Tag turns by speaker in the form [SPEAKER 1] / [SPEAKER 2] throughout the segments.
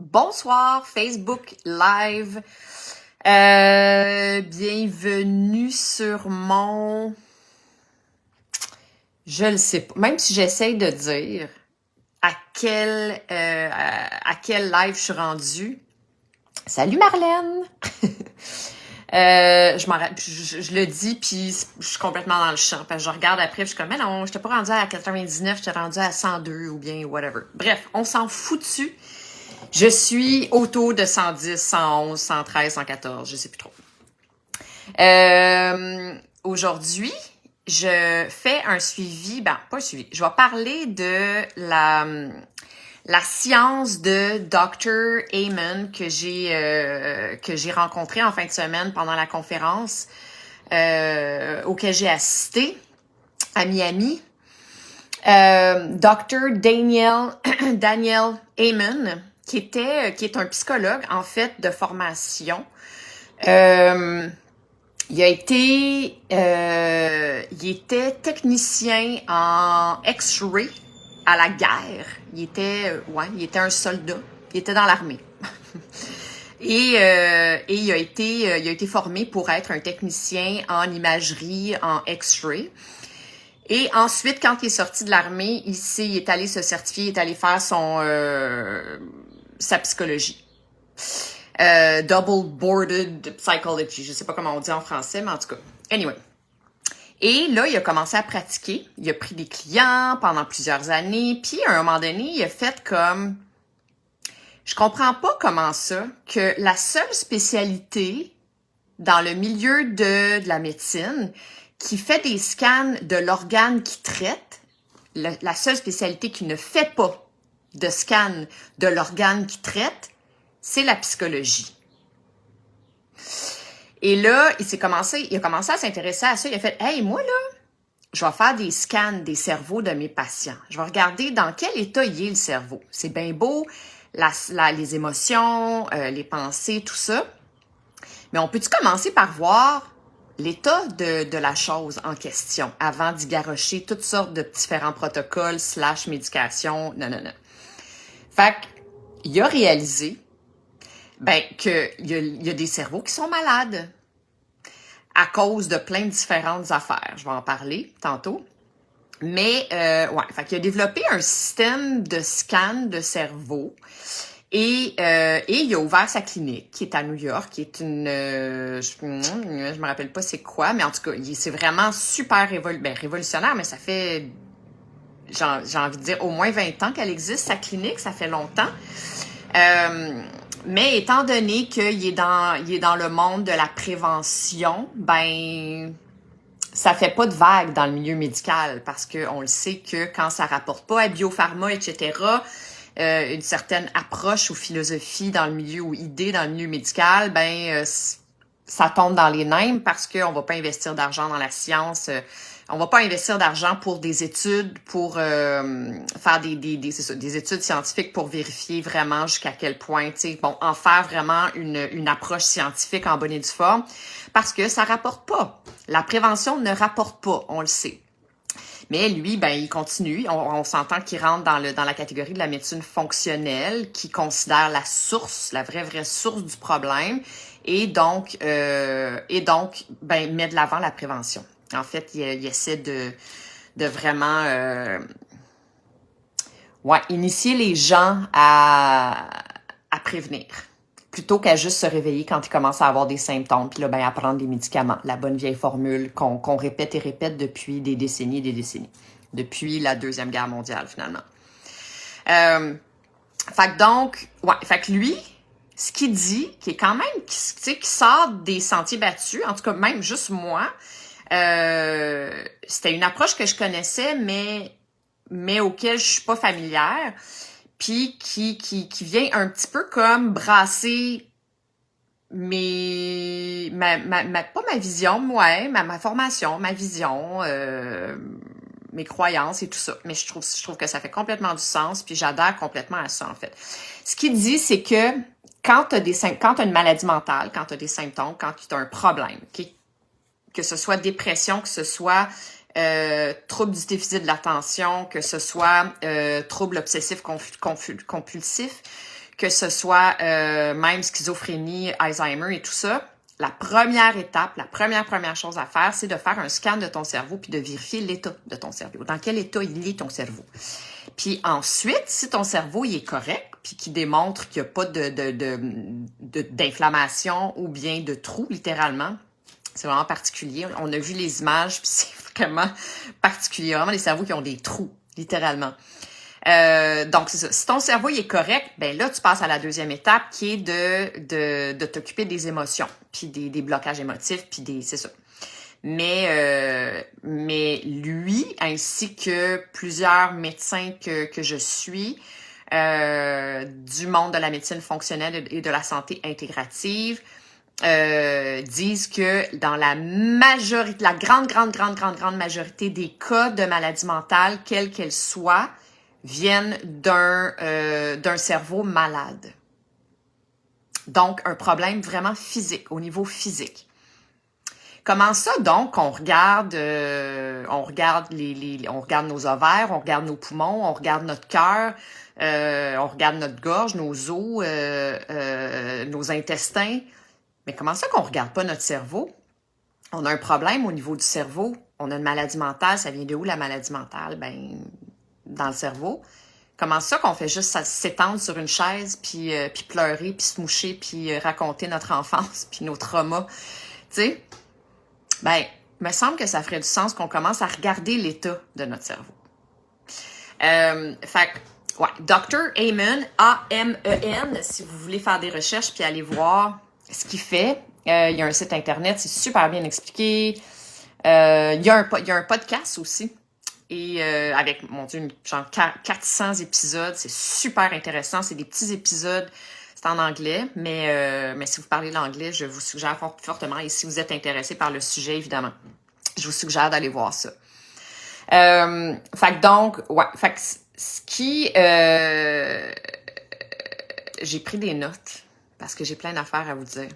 [SPEAKER 1] Bonsoir, Facebook Live. Bienvenue sur mon... Je le sais pas. Même si j'essaye de dire à quel live je suis rendue. Salut Marlène! Je le dis, puis je suis complètement dans le champ. Parce que je regarde après, puis je suis comme, mais non, je t'ai pas rendue à 99, je t'ai rendue à 102 ou bien whatever. Bref, on s'en fout dessus. Je suis autour de 110, 111, 113, 114, je sais plus trop. Aujourd'hui, je fais un suivi, pas un suivi, je vais parler de la science de Dr. Amen que j'ai rencontré en fin de semaine pendant la conférence auquel j'ai assisté à Miami. Dr. Daniel Amen, qui est un psychologue, en fait, de formation. Il était technicien en X-ray à la guerre. Il était un soldat. Il était dans l'armée. Et il a été formé pour être un technicien en imagerie, en X-ray. Et ensuite, quand il est sorti de l'armée, il est allé se certifier, il est allé faire sa psychologie. Double boarded psychology. Je sais pas comment on dit en français, mais en tout cas. Anyway. Et là, il a commencé à pratiquer. Il a pris des clients pendant plusieurs années. Puis, à un moment donné, il a fait comme... Je comprends pas comment ça, que la seule spécialité dans le milieu de la médecine qui fait des scans de l'organe qui traite, la seule spécialité qui ne fait pas de scan de l'organe qui traite, c'est la psychologie. Et là, il a commencé à s'intéresser à ça. Il a fait « Hey, moi là, je vais faire des scans des cerveaux de mes patients. Je vais regarder dans quel état il est le cerveau. C'est bien beau, les émotions, les pensées, tout ça. Mais on peut-tu commencer par voir l'état de la chose en question avant d'y garrocher toutes sortes de différents protocoles / médications, non. Fait qu'il a réalisé qu'il y a des cerveaux qui sont malades à cause de plein de différentes affaires. Je vais en parler tantôt. Mais, fait qu'il a développé un système de scan de cerveau et il a ouvert sa clinique qui est à New York, qui est une... je me rappelle pas c'est quoi, mais en tout cas, c'est vraiment super révolutionnaire, mais ça fait, j'ai envie de dire, au moins 20 ans qu'elle existe, sa clinique, ça fait longtemps. Mais étant donné qu'il est dans le monde de la prévention, ça fait pas de vague dans le milieu médical parce qu'on le sait que quand ça rapporte pas à biopharma, etc., une certaine approche ou philosophie dans le milieu ou idée dans le milieu médical, ça tombe dans les nems parce qu'on va pas investir d'argent dans la science. On va pas investir d'argent pour des études, pour faire des études scientifiques pour vérifier vraiment jusqu'à quel point, en faire vraiment une approche scientifique en bonne et due forme, parce que ça rapporte pas. La prévention ne rapporte pas, on le sait. Mais lui, il continue. On s'entend qu'il rentre dans la catégorie de la médecine fonctionnelle, qui considère la source, la vraie source du problème, et donc met de l'avant la prévention. En fait, il essaie de vraiment initier les gens à prévenir, plutôt qu'à juste se réveiller quand ils commencent à avoir des symptômes, puis là, à prendre des médicaments. La bonne vieille formule qu'on répète et répète depuis des décennies et des décennies. Depuis la Deuxième Guerre mondiale, finalement. Fait que lui, ce qu'il dit, qui est quand même, qui sort des sentiers battus, en tout cas, même juste moi, c'était une approche que je connaissais, mais auquel je suis pas familière, puis qui vient un petit peu comme brasser pas ma vision, ma formation, ma vision, mes croyances et tout ça. Mais je trouve que ça fait complètement du sens, puis j'adhère complètement à ça, en fait. Ce qu'il dit, c'est que quand t'as une maladie mentale, quand t'as des symptômes, quand tu as un problème, que ce soit dépression, que ce soit trouble du déficit de l'attention, que ce soit trouble obsessif compulsif, que ce soit même schizophrénie, Alzheimer et tout ça, la première étape, la première chose à faire, c'est de faire un scan de ton cerveau puis de vérifier l'état de ton cerveau. Dans quel état il est ton cerveau. Puis ensuite, si ton cerveau il est correct, puis qu'il démontre qu'il n'y a pas d'inflammation ou bien de trou, littéralement, c'est vraiment particulier. On a vu les images, puis c'est vraiment particulier. Vraiment des cerveaux qui ont des trous, littéralement. Donc, c'est ça. Si ton cerveau il est correct, ben là, tu passes à la deuxième étape qui est de t'occuper des émotions, puis des blocages émotifs, puis c'est ça. Mais lui, ainsi que plusieurs médecins que je suis, du monde de la médecine fonctionnelle et de la santé intégrative, disent que dans la majorité, la grande majorité des cas de maladie mentale, quelle qu'elle soit, viennent d'un cerveau malade. Donc, un problème vraiment physique, au niveau physique. Comment ça, donc, on regarde nos ovaires, on regarde nos poumons, on regarde notre cœur, on regarde notre gorge, nos os, nos intestins. Mais comment ça qu'on regarde pas notre cerveau? On a un problème au niveau du cerveau. On a une maladie mentale. Ça vient de où, la maladie mentale? Ben, dans le cerveau. Comment ça qu'on fait juste s'étendre sur une chaise, puis pleurer, puis se moucher, puis raconter notre enfance, puis nos traumas? Tu sais? Ben, il me semble que ça ferait du sens qu'on commence à regarder l'état de notre cerveau. Fait que, ouais, Dr. Amen, A-M-E-N, si vous voulez faire des recherches puis aller voir ce qu'il fait. Il y a un site internet, c'est super bien expliqué. Il y a un podcast aussi. Et avec, mon Dieu, genre 400 épisodes. C'est super intéressant. C'est des petits épisodes. C'est en anglais, mais si vous parlez l'anglais, je vous suggère fortement. Et si vous êtes intéressé par le sujet, évidemment, je vous suggère d'aller voir ça. Fait que donc, ouais. Fait que ce qui... j'ai pris des notes parce que j'ai plein d'affaires à vous dire.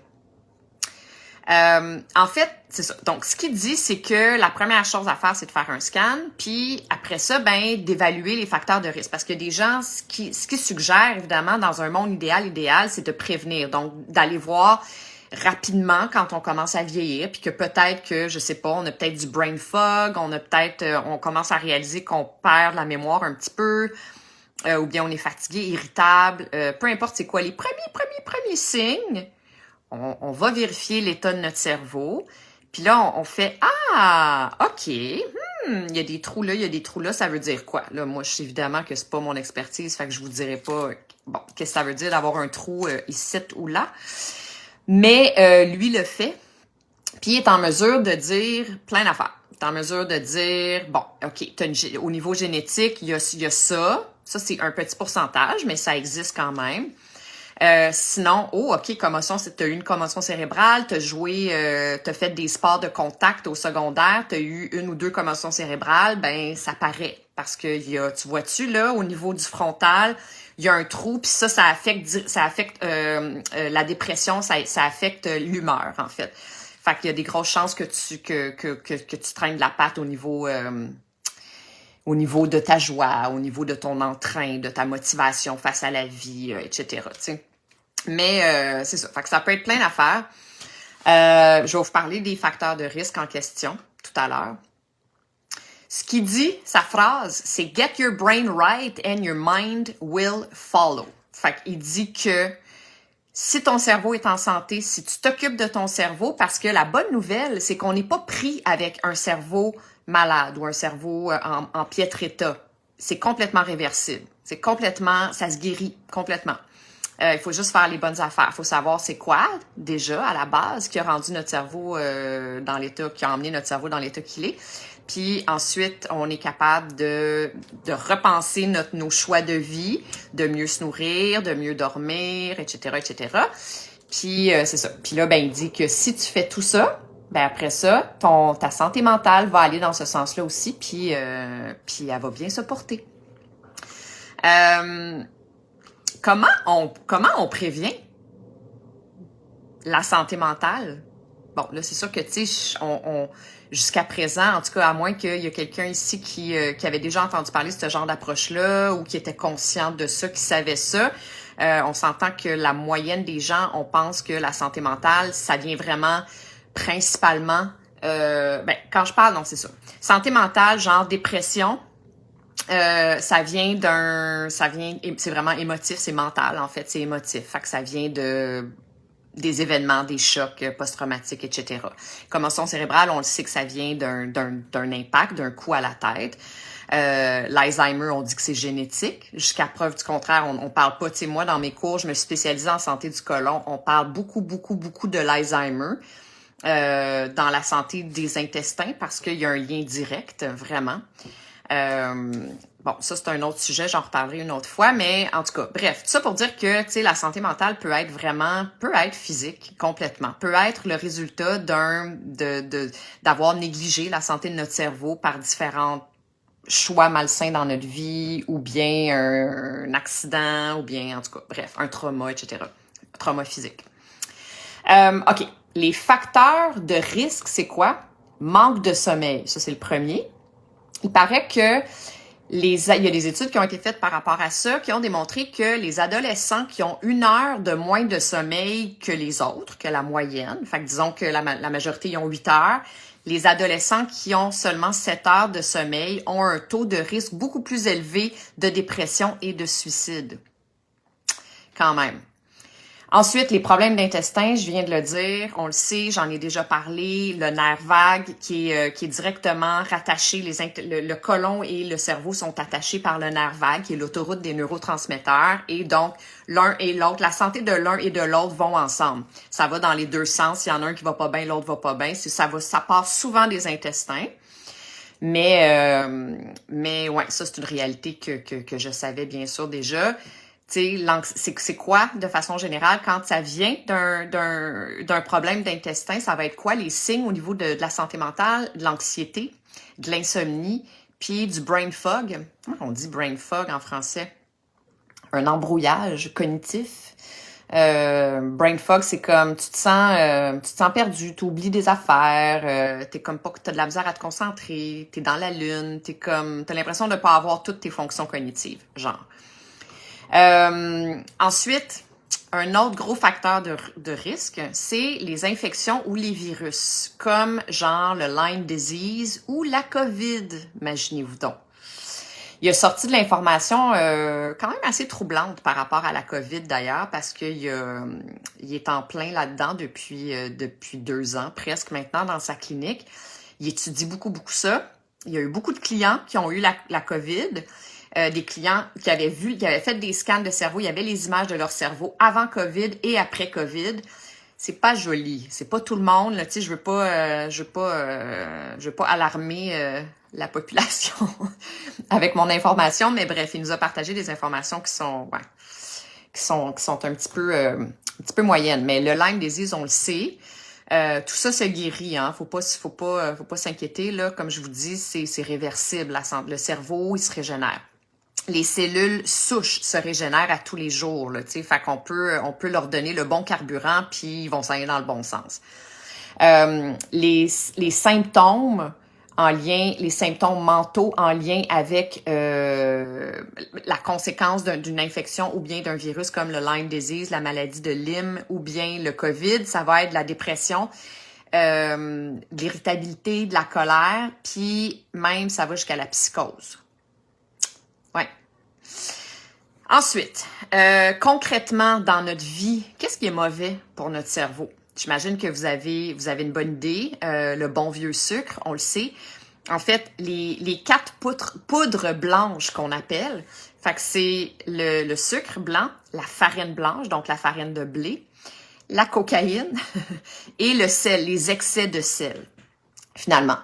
[SPEAKER 1] En fait, c'est ça. Donc, ce qu'il dit, c'est que la première chose à faire, c'est de faire un scan, puis après ça, ben, d'évaluer les facteurs de risque. Parce que des gens, ce qui suggère, évidemment, dans un monde idéal, c'est de prévenir. Donc, d'aller voir rapidement quand on commence à vieillir, puis que peut-être que, je sais pas, on a peut-être du brain fog, on commence à réaliser qu'on perd la mémoire un petit peu, ou bien on est fatigué, irritable, peu importe c'est quoi les premiers signes. On va vérifier l'état de notre cerveau. Puis là, on fait « Ah, OK, il y a des trous là, ça veut dire quoi? » Là, moi, je sais évidemment que c'est pas mon expertise, fait que je vous dirai pas, bon, qu'est-ce que ça veut dire d'avoir un trou ici ou là. Mais lui le fait, puis il est en mesure de dire plein d'affaires. Il est en mesure de dire, bon, OK, au niveau génétique, il y a ça. Ça, c'est un petit pourcentage, mais ça existe quand même. Sinon, OK, t'as eu une commotion cérébrale, t'as fait des sports de contact au secondaire, t'as eu une ou deux commotions cérébrales, ben, ça paraît. Parce que tu vois-tu, là, au niveau du frontal, il y a un trou, puis ça affecte la dépression, ça affecte l'humeur, en fait. Fait qu'il y a des grosses chances que tu traînes de la patte au niveau de ta joie, au niveau de ton entrain, de ta motivation face à la vie, etc. T'sais. Mais c'est ça. Fait que ça peut être plein d'affaires. Je vais vous parler des facteurs de risque en question tout à l'heure. Ce qu'il dit, sa phrase, c'est « Get your brain right and your mind will follow ». Fait qu'il dit que si ton cerveau est en santé, si tu t'occupes de ton cerveau, parce que la bonne nouvelle, c'est qu'on n'est pas pris avec un cerveau malade ou un cerveau en piètre état. C'est complètement réversible. Ça se guérit complètement. Il faut juste faire les bonnes affaires. Il faut savoir c'est quoi, déjà, à la base, qui a rendu notre cerveau dans l'état, qui a emmené notre cerveau dans l'état qu'il est. Puis ensuite, on est capable de repenser nos choix de vie, de mieux se nourrir, de mieux dormir, etc., etc. Puis c'est ça. Puis là, ben il dit que si tu fais tout ça, ben après ça, ta santé mentale va aller dans ce sens-là aussi, puis elle va bien se porter. Comment on prévient la santé mentale? Bon, là, c'est sûr que, tu sais, jusqu'à présent, en tout cas, à moins qu'il y ait quelqu'un ici qui avait déjà entendu parler de ce genre d'approche-là ou qui était conscient de ça, qui savait ça, On s'entend que la moyenne des gens, on pense que la santé mentale, ça vient vraiment principalement, quand je parle, non, c'est ça. Santé mentale, genre dépression, c'est vraiment émotif, c'est mental, en fait, c'est émotif. Fait que ça vient des événements, des chocs post-traumatiques, etc. Commotion cérébrale, on le sait que ça vient d'un impact, d'un coup à la tête. L'Alzheimer, on dit que c'est génétique. Jusqu'à preuve du contraire, on parle pas. Tu sais, moi, dans mes cours, je me suis spécialisée en santé du côlon. On parle beaucoup de l'Alzheimer dans la santé des intestins parce qu'il y a un lien direct, vraiment. Bon, ça, c'est un autre sujet, j'en reparlerai une autre fois, mais en tout cas, bref, tout ça pour dire que, tu sais, la santé mentale peut être physique, complètement, peut être le résultat d'avoir négligé la santé de notre cerveau par différents choix malsains dans notre vie, ou bien un accident, ou bien, en tout cas, bref, un trauma, etc. Trauma physique. OK. Les facteurs de risque, c'est quoi? Manque de sommeil. Ça, c'est le premier. Il paraît que il y a des études qui ont été faites par rapport à ça, qui ont démontré que les adolescents qui ont 1 heure de moins de sommeil que les autres, que la moyenne, fait que disons que la majorité ils ont 8 heures, les adolescents qui ont seulement 7 heures de sommeil ont un taux de risque beaucoup plus élevé de dépression et de suicide. Quand même. Ensuite, les problèmes d'intestin, je viens de le dire, on le sait, j'en ai déjà parlé, le nerf vague qui est directement rattaché, le côlon et le cerveau sont attachés par le nerf vague, qui est l'autoroute des neurotransmetteurs, et donc l'un et l'autre, la santé de l'un et de l'autre vont ensemble. Ça va dans les deux sens, il y en a un qui va pas bien, l'autre va pas bien, ça part souvent des intestins. Mais ouais, ça c'est une réalité que je savais bien sûr déjà. C'est quoi, de façon générale, quand ça vient d'un problème d'intestin, ça va être quoi les signes au niveau de la santé mentale, de l'anxiété, de l'insomnie, puis du brain fog. On dit brain fog en français. Un embrouillage cognitif. Brain fog, c'est comme tu te sens perdu, tu oublies des affaires, t'es comme pas que t'as de la misère à te concentrer, t'es dans la lune, t'as l'impression de pas avoir toutes tes fonctions cognitives, genre. Ensuite, un autre gros facteur de risque, c'est les infections ou les virus, comme genre le Lyme disease ou la COVID, imaginez-vous donc. Il a sorti de l'information quand même assez troublante par rapport à la COVID d'ailleurs, parce qu'il est en plein là-dedans depuis 2 ans, presque maintenant, dans sa clinique. Il étudie beaucoup ça. Il y a eu beaucoup de clients qui ont eu la COVID. Des clients qui avaient fait des scans de cerveau, il y avait les images de leur cerveau avant COVID et après COVID. C'est pas joli, c'est pas tout le monde là, tu sais, je veux pas alarmer la population avec mon information, mais bref, il nous a partagé des informations qui sont un petit peu moyennes, mais le Lyme disease, on le sait. Tout ça se guérit, hein. Faut pas s'inquiéter, là. Comme je vous dis, c'est réversible. Le cerveau, il se régénère. Les cellules souches se régénèrent à tous les jours, là, tu sais. Fait qu'on peut leur donner le bon carburant, puis ils vont s'en aller dans le bon sens. Les symptômes les symptômes mentaux en lien avec la conséquence d'une infection ou bien d'un virus comme le Lyme disease, la maladie de Lyme ou bien le COVID, ça va être la dépression, de l'irritabilité, de la colère, puis même ça va jusqu'à la psychose. Ouais. Ensuite, concrètement dans notre vie, qu'est-ce qui est mauvais pour notre cerveau? J'imagine que vous avez une bonne idée. Le bon vieux sucre, on le sait. En fait, les 4 poudres blanches qu'on appelle, fait que c'est le sucre blanc, la farine blanche, donc la farine de blé, la cocaïne et le sel, les excès de sel, finalement.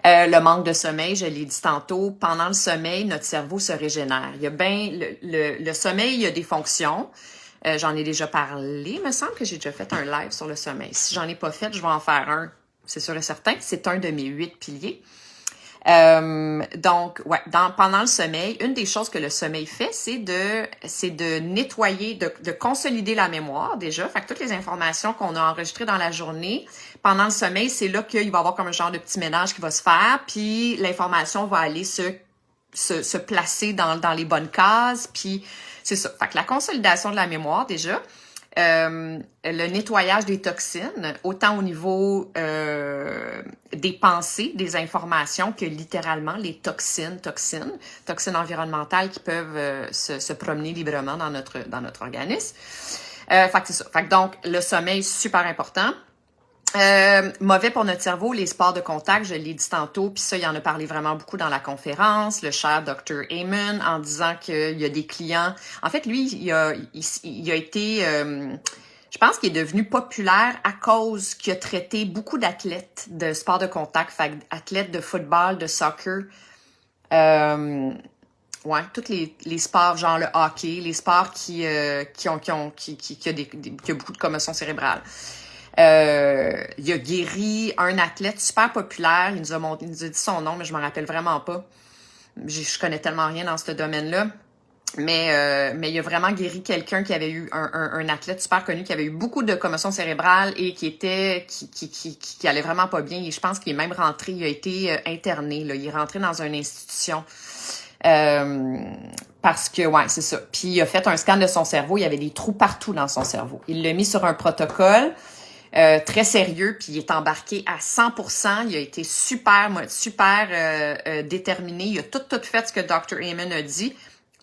[SPEAKER 1] Le manque de sommeil, je l'ai dit tantôt, pendant le sommeil, notre cerveau se régénère. Il y a le sommeil, il y a des fonctions. J'en ai déjà parlé. Il me semble que j'ai déjà fait un live sur le sommeil. Si j'en ai pas fait, je vais en faire un. C'est sûr et certain. C'est un de mes 8 piliers. Donc, ouais, pendant le sommeil, une des choses que le sommeil fait, c'est de nettoyer, de consolider la mémoire déjà. Fait que toutes les informations qu'on a enregistrées dans la journée, pendant le sommeil, c'est là qu'il va y avoir comme un genre de petit ménage qui va se faire, puis l'information va aller se se placer dans les bonnes cases, puis c'est ça. Fait que la consolidation de la mémoire, déjà, le nettoyage des toxines, autant au niveau des pensées, des informations, que littéralement les toxines environnementales qui peuvent se promener librement dans notre organisme. Fait que c'est ça. Fait que donc, le sommeil, super important. Mauvais pour notre cerveau, les sports de contact, je l'ai dit tantôt, puis ça, il en a parlé vraiment beaucoup dans la conférence, le cher Dr. Amen, en disant qu'il y a des clients. En fait, lui, il a été, je pense qu'il est devenu populaire à cause qu'il a traité beaucoup d'athlètes de sports de contact, fait athlètes de football, de soccer, ouais, tous les sports, genre le hockey, les sports qui a beaucoup de commotion cérébrale. Il a guéri un athlète super populaire. Il nous a dit son nom, mais je m'en rappelle vraiment pas. Je connais tellement rien dans ce domaine-là. Mais il a vraiment guéri quelqu'un qui avait eu un athlète super connu qui avait eu beaucoup de commotion cérébrale et qui allait vraiment pas bien. Et je pense qu'il est même rentré, il a été interné, là. Il est rentré dans une institution. Parce que, ouais, c'est ça. Puis il a fait un scan de son cerveau. Il y avait des trous partout dans son cerveau. Il l'a mis sur un protocole très sérieux, puis il est embarqué à 100%. Il a été super déterminé. Il a tout fait ce que Dr. Amen a dit.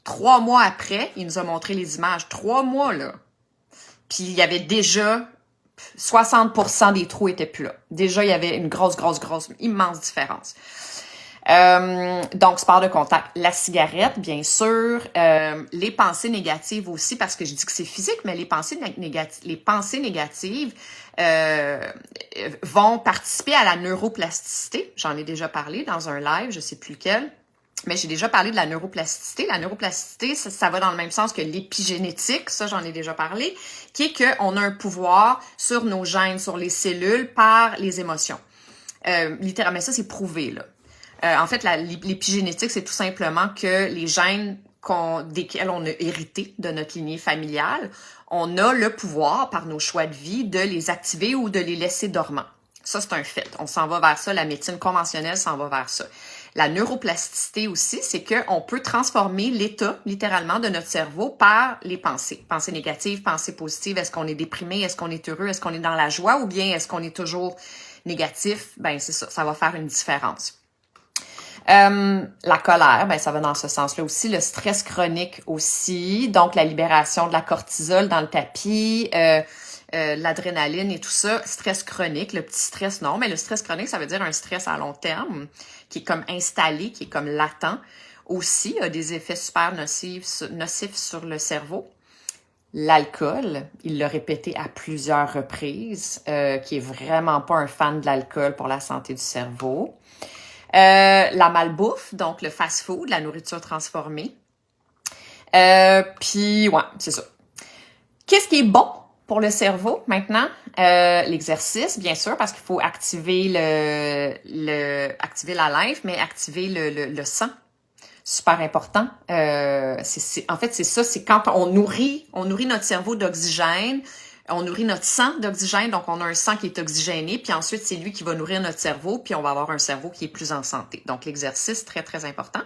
[SPEAKER 1] 3 mois après, il nous a montré les images. 3 mois, là. Puis il y avait déjà 60% des trous étaient plus là. Déjà, il y avait une grosse, immense différence. Donc, sport de contact. La cigarette, bien sûr. Les pensées négatives aussi, parce que je dis que c'est physique, mais les pensées négatives vont participer à la neuroplasticité. J'en ai déjà parlé dans un live, je sais plus lequel. Mais j'ai déjà parlé de la neuroplasticité. La neuroplasticité, ça va dans le même sens que l'épigénétique, ça j'en ai déjà parlé, qui est qu'on a un pouvoir sur nos gènes, sur les cellules, par les émotions. Littéralement, ça c'est prouvé, là. En fait, l'épigénétique, c'est tout simplement que les gènes desquels on a hérité de notre lignée familiale, on a le pouvoir, par nos choix de vie, de les activer ou de les laisser dormants. Ça, c'est un fait. On s'en va vers ça. La médecine conventionnelle s'en va vers ça. La neuroplasticité aussi, c'est qu'on peut transformer l'état, littéralement, de notre cerveau par les pensées. Pensées négatives, pensées positives. Est-ce qu'on est déprimé? Est-ce qu'on est heureux? Est-ce qu'on est dans la joie? Ou bien est-ce qu'on est toujours négatif? Ben, c'est ça. Ça va faire une différence. La colère, ben ça va dans ce sens-là aussi. Le stress chronique aussi. Donc, la libération de la cortisol dans le tapis, l'adrénaline et tout ça. Stress chronique, le petit stress, non. Mais le stress chronique, ça veut dire un stress à long terme qui est comme installé, qui est comme latent. Aussi, a des effets super nocifs sur le cerveau. L'alcool, il l'a répété à plusieurs reprises, qui est vraiment pas un fan de l'alcool pour la santé du cerveau. La malbouffe, donc le fast-food, la nourriture transformée. Puis, ouais, c'est ça. Qu'est-ce qui est bon pour le cerveau maintenant? L'exercice, bien sûr, parce qu'il faut activer activer la lymphe, mais activer le sang. Super important. En fait, c'est ça, c'est quand on nourrit notre cerveau d'oxygène. On nourrit notre sang d'oxygène, donc on a un sang qui est oxygéné, puis ensuite, c'est lui qui va nourrir notre cerveau, puis on va avoir un cerveau qui est plus en santé. Donc, l'exercice, très, très important.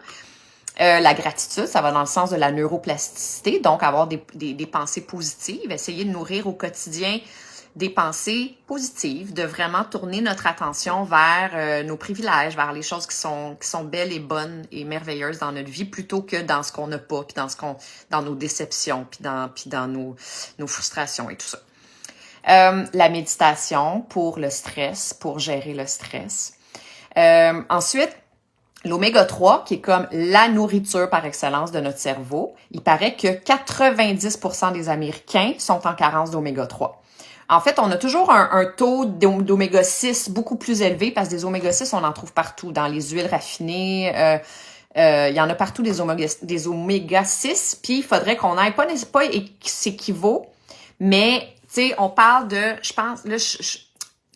[SPEAKER 1] La gratitude, ça va dans le sens de la neuroplasticité, donc avoir des pensées positives, essayer de nourrir au quotidien des pensées positives, de vraiment tourner notre attention vers nos privilèges, vers les choses qui sont belles et bonnes et merveilleuses dans notre vie, plutôt que dans ce qu'on n'a pas, puis dans nos déceptions, puis dans nos frustrations et tout ça. La méditation pour le stress, pour gérer le stress. Ensuite, l'oméga 3, qui est comme la nourriture par excellence de notre cerveau. Il paraît que 90% des Américains sont en carence d'oméga 3. En fait, on a toujours un taux d'oméga 6 beaucoup plus élevé parce que des oméga 6, on en trouve partout, dans les huiles raffinées. Il y en a partout des oméga 6, puis il faudrait qu'on aille pas s'équivaut, mais tu sais, on parle de, je pense, là, tu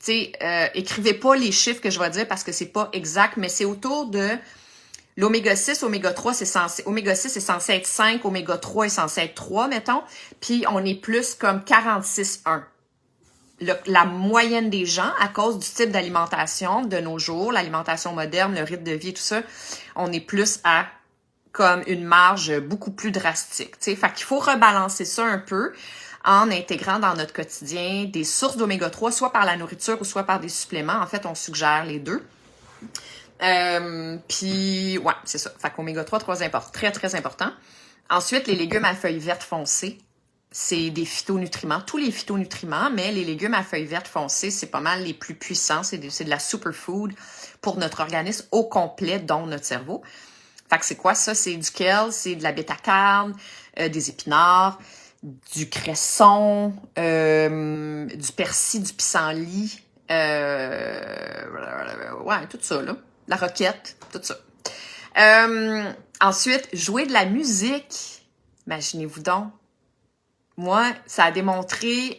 [SPEAKER 1] sais, écrivez pas les chiffres que je vais dire parce que c'est pas exact, mais c'est autour de l'oméga 6, oméga 3, oméga 6 est censé être 5, oméga 3 est censé être 3, mettons, puis on est plus comme 46,1. La moyenne des gens, à cause du type d'alimentation de nos jours, l'alimentation moderne, le rythme de vie et tout ça, on est plus à comme une marge beaucoup plus drastique. T'sais. Fait qu'il faut rebalancer ça un peu en intégrant dans notre quotidien des sources d'oméga 3, soit par la nourriture ou soit par des suppléments. En fait, on suggère les deux. Puis, ouais, c'est ça. Fait qu'oméga 3, très, très important. Ensuite, les légumes à feuilles vertes foncées. C'est des phytonutriments, tous les phytonutriments, mais les légumes à feuilles vertes foncées, c'est pas mal les plus puissants. C'est de la superfood pour notre organisme au complet, dont notre cerveau. Fait que c'est quoi ça? C'est du kale, c'est de la bêta-carne, des épinards, du cresson, du persil, du pissenlit, ouais, tout ça, là. La roquette, tout ça. Ensuite, jouer de la musique. Imaginez-vous donc. Moi, ça a démontré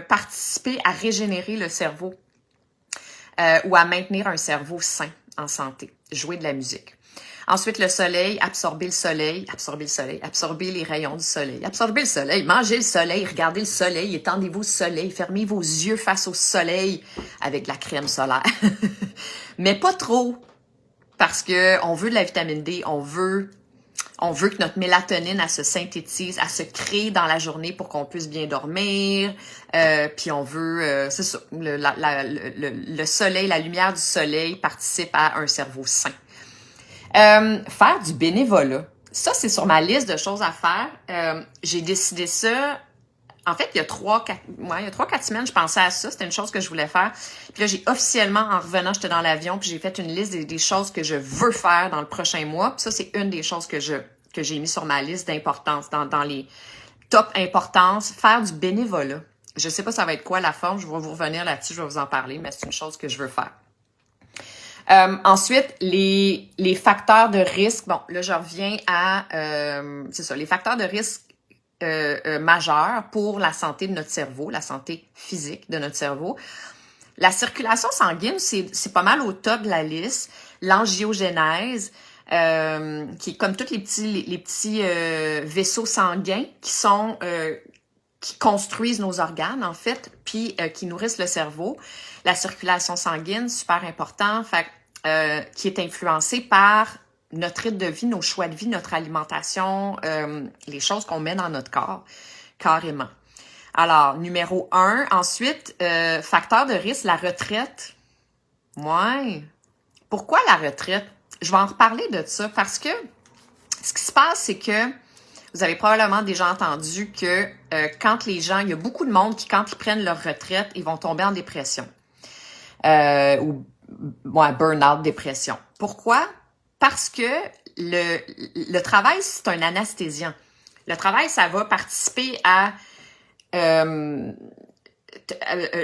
[SPEAKER 1] participer à régénérer le cerveau ou à maintenir un cerveau sain, en santé. Jouer de la musique. Ensuite, le soleil, absorber les rayons du soleil. Absorber le soleil, mangez le soleil, regardez le soleil, étendez-vous au soleil, fermez vos yeux face au soleil avec de la crème solaire. Mais pas trop, parce que on veut de la vitamine D, on veut que notre mélatonine, elle se synthétise, elle se crée dans la journée pour qu'on puisse bien dormir. Puis on veut, c'est ça, le soleil, la lumière du soleil participe à un cerveau sain. Faire du bénévolat. Ça, c'est sur ma liste de choses à faire. J'ai décidé ça. En fait, il y a 3-4 semaines, je pensais à ça. C'était une chose que je voulais faire. Puis là, j'ai officiellement, en revenant, j'étais dans l'avion, puis j'ai fait une liste des choses que je veux faire dans le prochain mois. Puis ça, c'est une des choses que j'ai mis sur ma liste d'importance, dans les top importances. Faire du bénévolat. Je sais pas ça va être quoi la forme. Je vais vous revenir là-dessus, je vais vous en parler, mais c'est une chose que je veux faire. Ensuite, les facteurs de risque. Bon, là, je reviens à, c'est ça, les facteurs de risque majeurs pour la santé de notre cerveau, la santé physique de notre cerveau. La circulation sanguine, c'est pas mal au top de la liste. L'angiogénèse, qui est comme tous les petits vaisseaux sanguins qui construisent nos organes, en fait, puis qui nourrissent le cerveau. La circulation sanguine, super important, qui est influencée par notre rythme de vie, nos choix de vie, notre alimentation, les choses qu'on met dans notre corps, carrément. Alors, numéro 1. Ensuite, facteur de risque, la retraite. Ouais. Pourquoi la retraite? Je vais en reparler de ça parce que ce qui se passe, c'est que vous avez probablement déjà entendu que quand les gens, il y a beaucoup de monde qui, quand ils prennent leur retraite, ils vont tomber en dépression. Burn-out, dépression. Pourquoi? Parce que le travail, c'est un anesthésiant. Le travail, ça va participer à te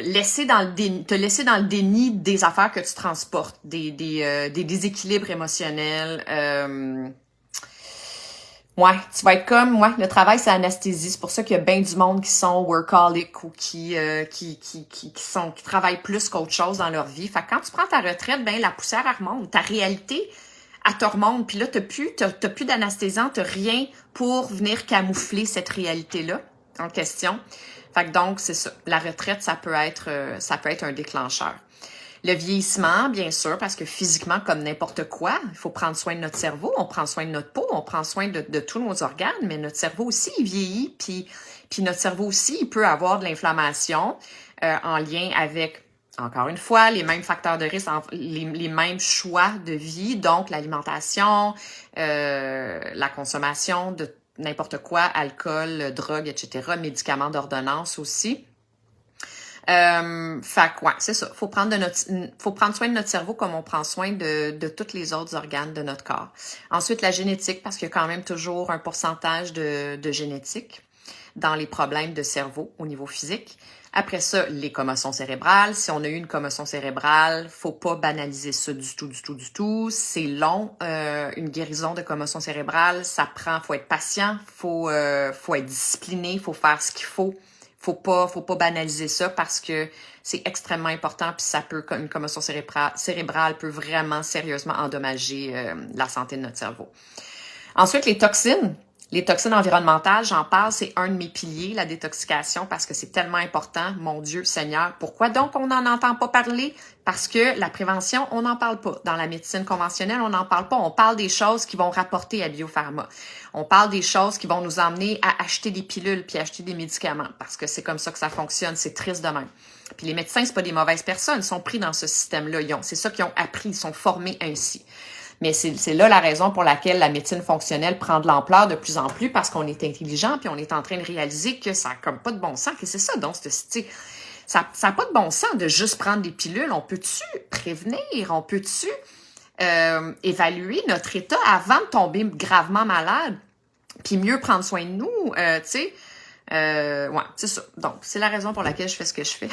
[SPEAKER 1] laisser dans le déni des affaires que tu transportes, des déséquilibres émotionnels. Tu vas être comme, le travail, c'est anesthésie. C'est pour ça qu'il y a bien du monde qui sont workaholic ou qui travaillent plus qu'autre chose dans leur vie. Fait que quand tu prends ta retraite, la poussière, elle remonte. Ta réalité, elle te remonte. Puis là, t'as plus d'anesthésiant, t'as rien pour venir camoufler cette réalité-là en question. Fait que donc, c'est ça. La retraite, ça peut être un déclencheur. Le vieillissement, bien sûr, parce que physiquement, comme n'importe quoi, il faut prendre soin de notre cerveau, on prend soin de notre peau, on prend soin de tous nos organes, mais notre cerveau aussi, il vieillit, puis notre cerveau aussi, il peut avoir de l'inflammation en lien avec, encore une fois, les mêmes facteurs de risque, les mêmes choix de vie, donc l'alimentation, la consommation de n'importe quoi, alcool, drogue, etc., médicaments d'ordonnance aussi. C'est ça. Faut prendre soin de notre cerveau comme on prend soin de tous les autres organes de notre corps. Ensuite, la génétique, parce qu'il y a quand même toujours un pourcentage de génétique dans les problèmes de cerveau au niveau physique. Après ça, les commotions cérébrales. Si on a eu une commotion cérébrale, faut pas banaliser ça du tout. C'est long. Une guérison de commotion cérébrale, ça prend, faut être patient, faut être discipliné, faut faire ce qu'il faut. Faut pas banaliser ça parce que c'est extrêmement important puis une commotion cérébrale peut vraiment sérieusement endommager la santé de notre cerveau. Ensuite, les toxines. Les toxines environnementales, j'en parle, c'est un de mes piliers, la détoxication, parce que c'est tellement important. Mon Dieu, Seigneur, pourquoi donc on n'en entend pas parler? Parce que la prévention, on n'en parle pas. Dans la médecine conventionnelle, on n'en parle pas. On parle des choses qui vont rapporter à Biopharma. On parle des choses qui vont nous emmener à acheter des pilules puis acheter des médicaments, parce que c'est comme ça que ça fonctionne. C'est triste de même. Puis les médecins, c'est pas des mauvaises personnes. Ils sont pris dans ce système-là. C'est ça qu'ils ont appris. Ils sont formés ainsi. Mais c'est là la raison pour laquelle la médecine fonctionnelle prend de l'ampleur de plus en plus, parce qu'on est intelligent puis on est en train de réaliser que ça n'a comme pas de bon sens, que c'est ça. Donc, ça n'a pas de bon sens de juste prendre des pilules. On peut-tu prévenir? On peut-tu évaluer notre état avant de tomber gravement malade? Puis mieux prendre soin de nous, tu sais. Ouais, c'est ça. Donc, c'est la raison pour laquelle je fais ce que je fais.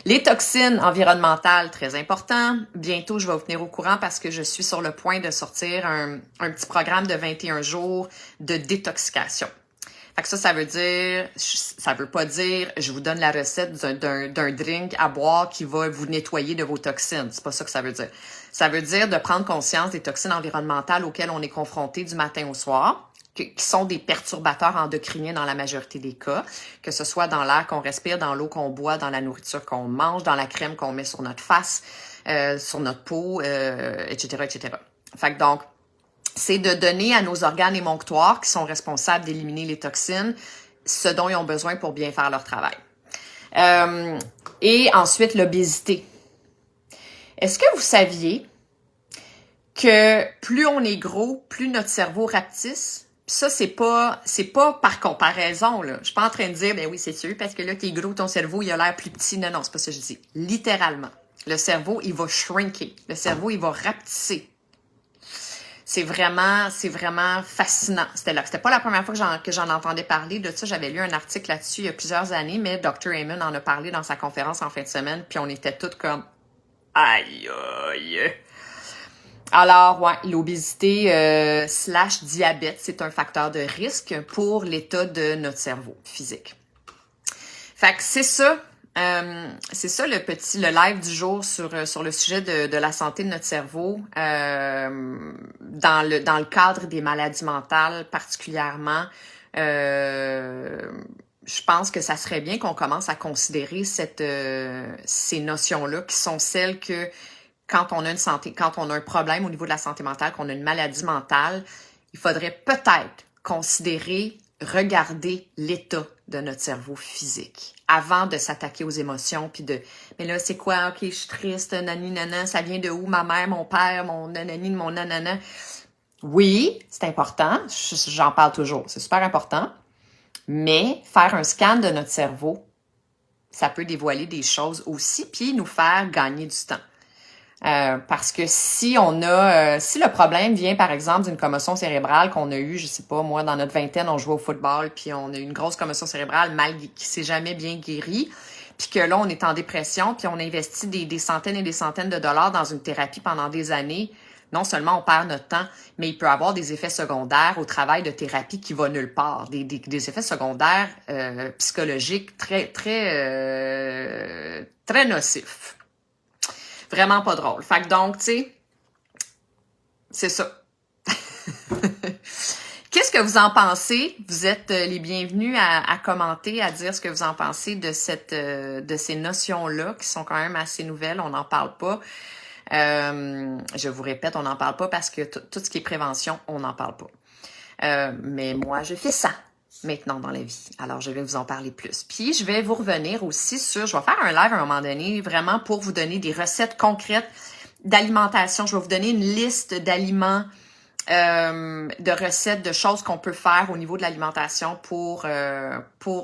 [SPEAKER 1] Les toxines environnementales, très important. Bientôt, je vais vous tenir au courant parce que je suis sur le point de sortir un petit programme de 21 jours de détoxication. Fait que ça veut pas dire, je vous donne la recette d'un drink à boire qui va vous nettoyer de vos toxines. C'est pas ça que ça veut dire. Ça veut dire de prendre conscience des toxines environnementales auxquelles on est confronté du matin au soir, qui sont des perturbateurs endocriniens dans la majorité des cas, que ce soit dans l'air qu'on respire, dans l'eau qu'on boit, dans la nourriture qu'on mange, dans la crème qu'on met sur notre face, sur notre peau, etc., etc. Fait que donc, c'est de donner à nos organes émonctoires qui sont responsables d'éliminer les toxines ce dont ils ont besoin pour bien faire leur travail. Et ensuite, l'obésité. Est-ce que vous saviez que plus on est gros, plus notre cerveau rapetisse? Ça, c'est pas par comparaison, là. Je suis pas en train de dire, ben oui, c'est sûr, parce que là, t'es gros, ton cerveau, il a l'air plus petit. Non, non, c'est pas ça que je dis. Littéralement. Le cerveau, il va shrinker. Le cerveau, il va rapetisser. C'est vraiment fascinant. C'était pas la première fois que j'en entendais parler de ça. J'avais lu un article là-dessus il y a plusieurs années, mais Dr. Amen en a parlé dans sa conférence en fin de semaine, puis on était tous comme aïe aïe. Alors, ouais, l'obésité / diabète, c'est un facteur de risque pour l'état de notre cerveau physique. Fait que c'est ça le live du jour sur le sujet de la santé de notre cerveau, dans le cadre des maladies mentales particulièrement. Je pense que ça serait bien qu'on commence à considérer ces notions-là qui sont celles que quand on a un problème au niveau de la santé mentale, qu'on a une maladie mentale, il faudrait peut-être regarder l'état de notre cerveau physique avant de s'attaquer aux émotions puis mais là c'est quoi, ok, je suis triste, nani nana, ça vient de où, ma mère, mon père, mon nanani, mon nanana. Oui, c'est important, j'en parle toujours, c'est super important, mais faire un scan de notre cerveau, ça peut dévoiler des choses aussi puis nous faire gagner du temps. Parce que si le problème vient par exemple d'une commotion cérébrale qu'on a eue, je sais pas, moi dans notre vingtaine on jouait au football puis on a eu une grosse commotion cérébrale qui s'est jamais bien guérie, puis que là on est en dépression puis on investit des centaines et des centaines de dollars dans une thérapie pendant des années, non seulement on perd notre temps, mais il peut avoir des effets secondaires au travail de thérapie qui va nulle part, des effets secondaires psychologiques très très très nocifs. Vraiment pas drôle. Fait que donc, tu sais, c'est ça. Qu'est-ce que vous en pensez? Vous êtes les bienvenus à commenter, à dire ce que vous en pensez de ces notions-là qui sont quand même assez nouvelles. On n'en parle pas. Je vous répète, on n'en parle pas parce que tout ce qui est prévention, on n'en parle pas. Mais moi, je fais ça maintenant dans la vie. Alors, je vais vous en parler plus. Puis, je vais vous revenir aussi je vais faire un live à un moment donné, vraiment pour vous donner des recettes concrètes d'alimentation. Je vais vous donner une liste d'aliments, de recettes, de choses qu'on peut faire au niveau de l'alimentation pour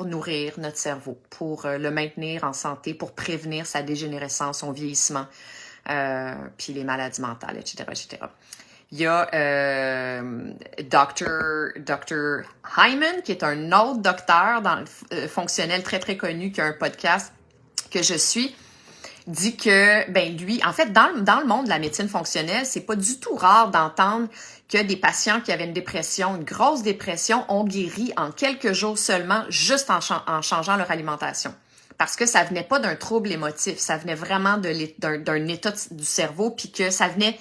[SPEAKER 1] nourrir notre cerveau, pour le maintenir en santé, pour prévenir sa dégénérescence, son vieillissement, puis les maladies mentales, etc., etc. Il y a Dr. Hyman, qui est un autre docteur fonctionnel très, très connu, qui a un podcast que je suis, dit que, lui, en fait, dans le monde de la médecine fonctionnelle, c'est pas du tout rare d'entendre que des patients qui avaient une dépression, une grosse dépression, ont guéri en quelques jours seulement, juste en changeant leur alimentation. Parce que ça venait pas d'un trouble émotif, ça venait vraiment d'un état du cerveau, puis que ça venait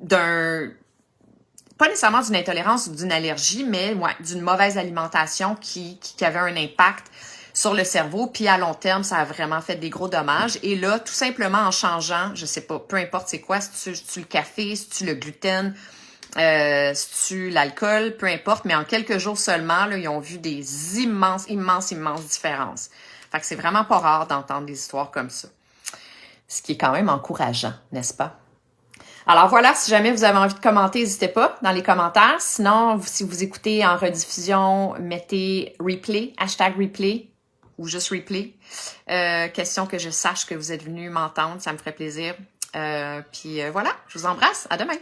[SPEAKER 1] pas pas nécessairement d'une intolérance ou d'une allergie, mais ouais, d'une mauvaise alimentation qui avait un impact sur le cerveau, puis à long terme, ça a vraiment fait des gros dommages. Et là, tout simplement en changeant, je sais pas, peu importe c'est quoi, si tu le café, si tu le gluten, si tu l'alcool, peu importe, mais en quelques jours seulement, là, ils ont vu des immenses différences. Fait que c'est vraiment pas rare d'entendre des histoires comme ça. Ce qui est quand même encourageant, n'est-ce pas? Alors voilà, si jamais vous avez envie de commenter, n'hésitez pas dans les commentaires. Sinon, si vous écoutez en rediffusion, mettez replay, #replay ou juste replay. Question que je sache que vous êtes venu m'entendre, ça me ferait plaisir. Puis voilà, je vous embrasse. À demain.